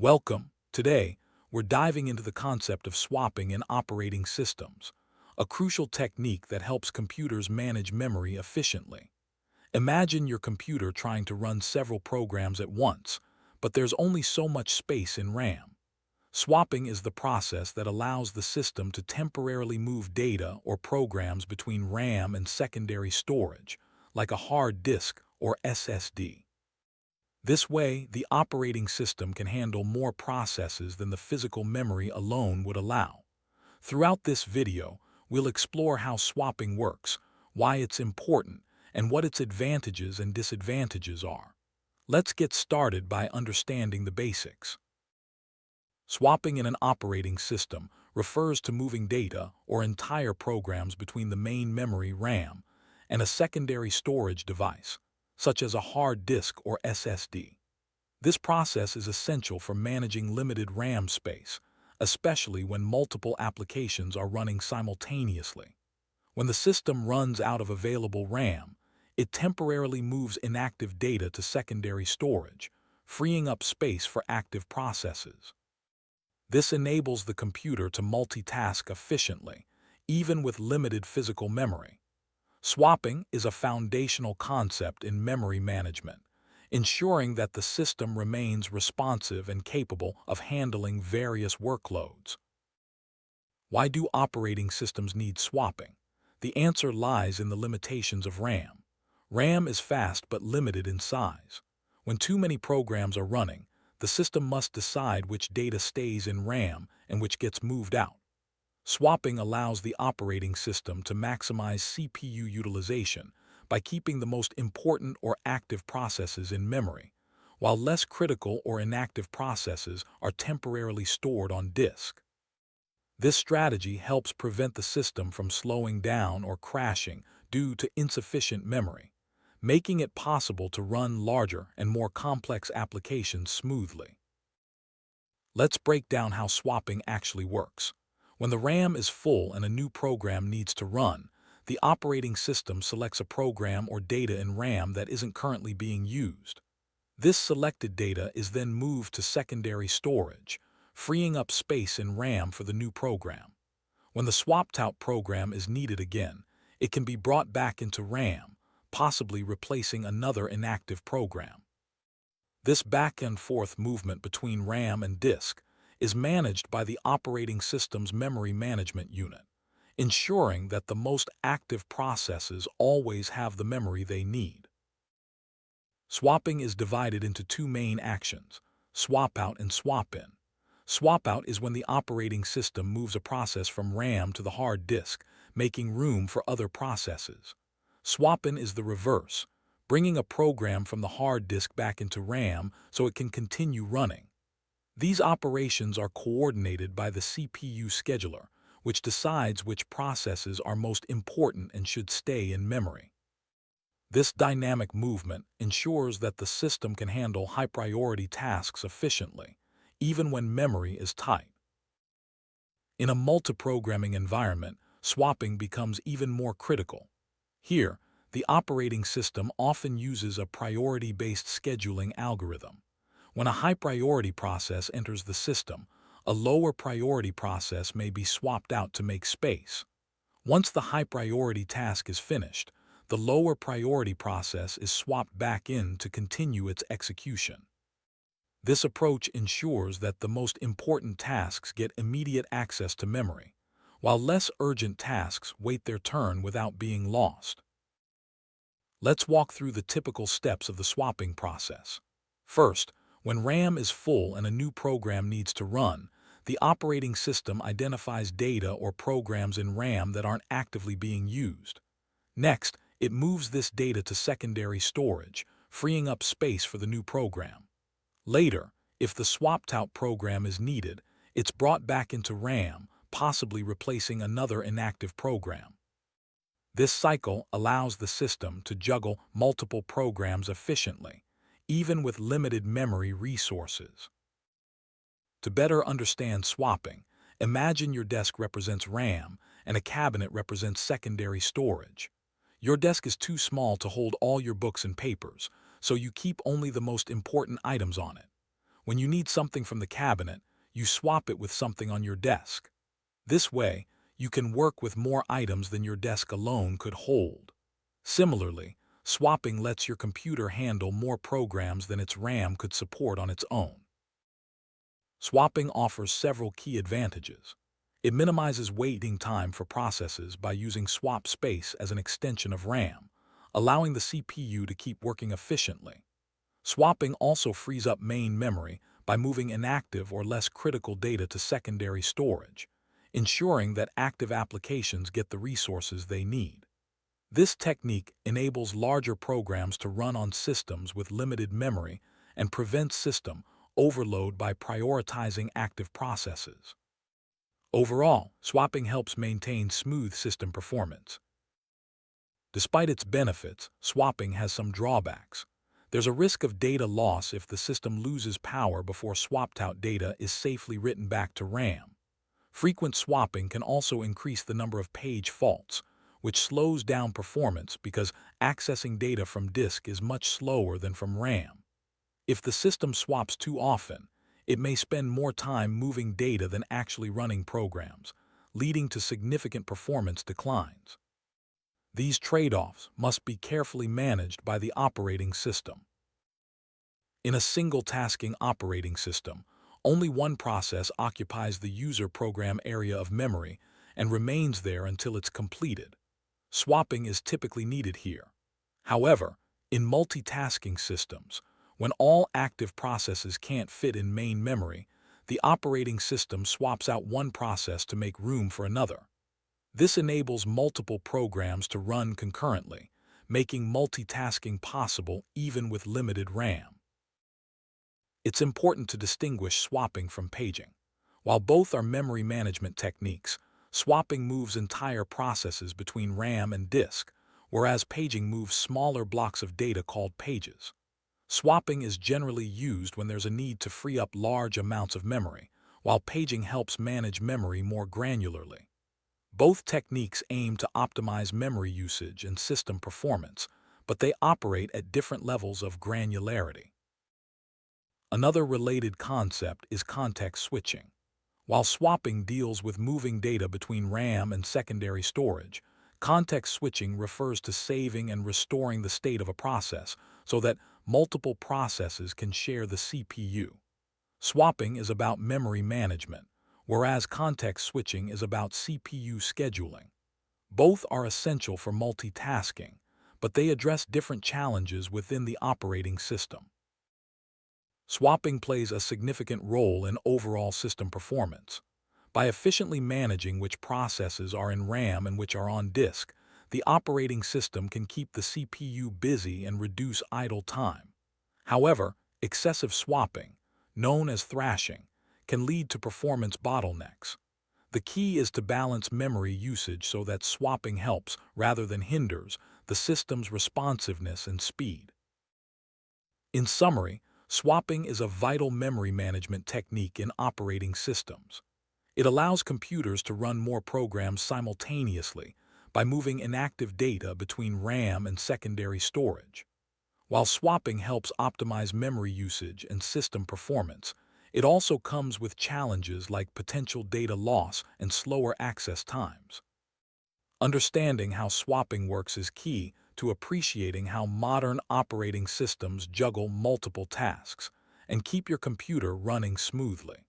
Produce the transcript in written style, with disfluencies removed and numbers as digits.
Welcome. Today, we're diving into the concept of swapping in operating systems, a crucial technique that helps computers manage memory efficiently. Imagine your computer trying to run several programs at once, but there's only so much space in RAM. Swapping is the process that allows the system to temporarily move data or programs between RAM and secondary storage, like a hard disk or SSD. This way, the operating system can handle more processes than the physical memory alone would allow. Throughout this video, we'll explore how swapping works, why it's important, and what its advantages and disadvantages are. Let's get started by understanding the basics. Swapping in an operating system refers to moving data or entire programs between the main memory RAM and a secondary storage device, such as a hard disk or SSD. This process is essential for managing limited RAM space, especially when multiple applications are running simultaneously. When the system runs out of available RAM, it temporarily moves inactive data to secondary storage, freeing up space for active processes. This enables the computer to multitask efficiently, even with limited physical memory. Swapping is a foundational concept in memory management, ensuring that the system remains responsive and capable of handling various workloads. Why do operating systems need swapping? The answer lies in the limitations of RAM. RAM is fast but limited in size. When too many programs are running, the system must decide which data stays in RAM and which gets moved out. Swapping allows the operating system to maximize CPU utilization by keeping the most important or active processes in memory, while less critical or inactive processes are temporarily stored on disk. This strategy helps prevent the system from slowing down or crashing due to insufficient memory, making it possible to run larger and more complex applications smoothly. Let's break down how swapping actually works. When the RAM is full and a new program needs to run, the operating system selects a program or data in RAM that isn't currently being used. This selected data is then moved to secondary storage, freeing up space in RAM for the new program. When the swapped-out program is needed again, it can be brought back into RAM, possibly replacing another inactive program. This back-and-forth movement between RAM and disk is managed by the operating system's memory management unit, ensuring that the most active processes always have the memory they need. Swapping is divided into two main actions, swap out and swap in. Swap out is when the operating system moves a process from RAM to the hard disk, making room for other processes. Swap in is the reverse, bringing a program from the hard disk back into RAM so it can continue running. These operations are coordinated by the CPU scheduler, which decides which processes are most important and should stay in memory. This dynamic movement ensures that the system can handle high-priority tasks efficiently, even when memory is tight. In a multiprogramming environment, swapping becomes even more critical. Here, the operating system often uses a priority-based scheduling algorithm. When a high-priority process enters the system, a lower-priority process may be swapped out to make space. Once the high-priority task is finished, the lower-priority process is swapped back in to continue its execution. This approach ensures that the most important tasks get immediate access to memory, while less urgent tasks wait their turn without being lost. Let's walk through the typical steps of the swapping process. First, when RAM is full and a new program needs to run, the operating system identifies data or programs in RAM that aren't actively being used. Next, it moves this data to secondary storage, freeing up space for the new program. Later, if the swapped-out program is needed, it's brought back into RAM, possibly replacing another inactive program. This cycle allows the system to juggle multiple programs efficiently, even with limited memory resources. To better understand swapping, imagine your desk represents RAM and a cabinet represents secondary storage. Your desk is too small to hold all your books and papers, so you keep only the most important items on it. When you need something from the cabinet, you swap it with something on your desk. This way, you can work with more items than your desk alone could hold. Similarly, swapping lets your computer handle more programs than its RAM could support on its own. Swapping offers several key advantages. It minimizes waiting time for processes by using swap space as an extension of RAM, allowing the CPU to keep working efficiently. Swapping also frees up main memory by moving inactive or less critical data to secondary storage, ensuring that active applications get the resources they need. This technique enables larger programs to run on systems with limited memory and prevents system overload by prioritizing active processes. Overall, swapping helps maintain smooth system performance. Despite its benefits, swapping has some drawbacks. There's a risk of data loss if the system loses power before swapped-out data is safely written back to RAM. Frequent swapping can also increase the number of page faults, which slows down performance because accessing data from disk is much slower than from RAM. If the system swaps too often, it may spend more time moving data than actually running programs, leading to significant performance declines. These trade-offs must be carefully managed by the operating system. In a single-tasking operating system, only one process occupies the user program area of memory and remains there until it's completed. Swapping is typically needed here. However, in multitasking systems, when all active processes can't fit in main memory, the operating system swaps out one process to make room for another. This enables multiple programs to run concurrently, making multitasking possible even with limited RAM. It's important to distinguish swapping from paging. While both are memory management techniques, swapping moves entire processes between RAM and disk, whereas paging moves smaller blocks of data called pages. Swapping is generally used when there's a need to free up large amounts of memory, while paging helps manage memory more granularly. Both techniques aim to optimize memory usage and system performance, but they operate at different levels of granularity. Another related concept is context switching. While swapping deals with moving data between RAM and secondary storage, context switching refers to saving and restoring the state of a process so that multiple processes can share the CPU. Swapping is about memory management, whereas context switching is about CPU scheduling. Both are essential for multitasking, but they address different challenges within the operating system. Swapping plays a significant role in overall system performance. By efficiently managing which processes are in RAM and which are on disk, the operating system can keep the CPU busy and reduce idle time. However, excessive swapping, known as thrashing, can lead to performance bottlenecks. The key is to balance memory usage so that swapping helps, rather than hinders, the system's responsiveness and speed. In summary, swapping is a vital memory management technique in operating systems. It allows computers to run more programs simultaneously by moving inactive data between RAM and secondary storage. While swapping helps optimize memory usage and system performance, it also comes with challenges like potential data loss and slower access times. Understanding how swapping works is key to appreciating how modern operating systems juggle multiple tasks and keep your computer running smoothly.